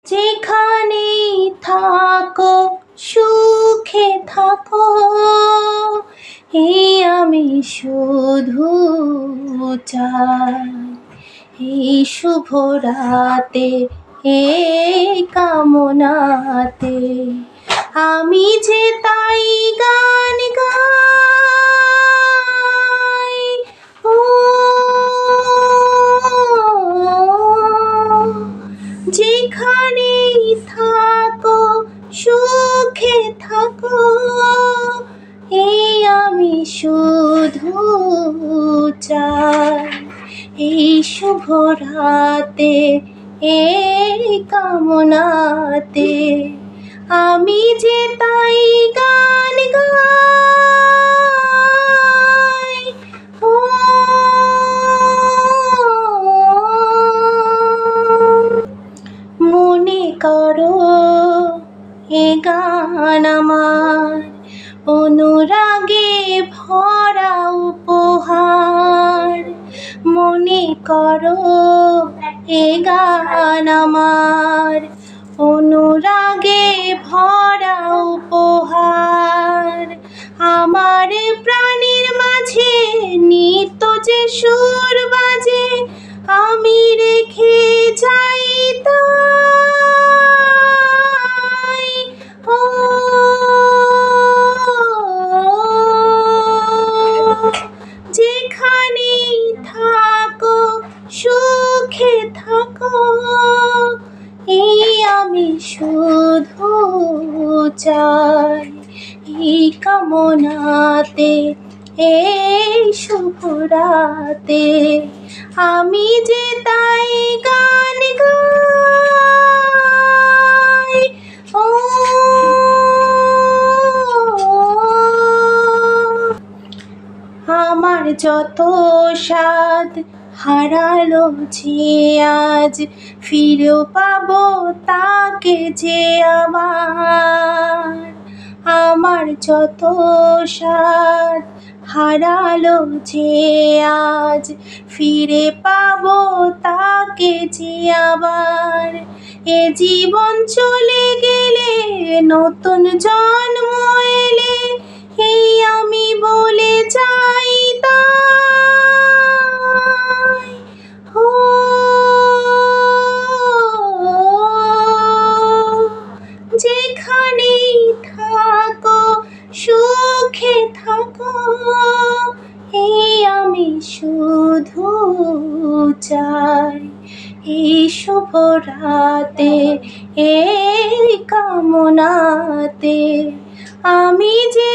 যেখানেই থাকো সুখে থাকো, এই আমি শুধু চাই। এই শুভ রাতে, এই কামনাতে আমি যে তাই গান গাই। ও যেখানেই থাকো সুখে থাকো, এই আমি শুধু চাই। এই শুভ রাতে, এই কামনাতে আমি যে তাই গান গাই। ও মনে করো এ গান আমার অনুরাগে ভরা উপহার। মনে করো এ গান আমার অনুরাগে ভরা উপহার। আমার প্রাণের মাঝে নিত্য যে সুর বাজে, আমি রেখে যাই তাই। ও যেখানেই থাকো সুখে থাকো, এই আমি শুধু চাই। এই কামনাতে, এই শুভ রাতে আমি যে তাই গান গাই। ও আমার যত স্বাদ হারালো যে আজ, ফিরেও পাবো তাকে যে আবার। আমার যত স্বাদ হারালো যে আজ, ফিরে পাবো তাকে যে আবার। এ জীবন চলে গেলে, নতুন জন্ম এলে, এই আমি বলে যাই তাই। ও যেখানেই থাকো সুখে থাকো, এই আমি শুধু চাই। এই শুভ রাতে, এই কামনাতে আমি যে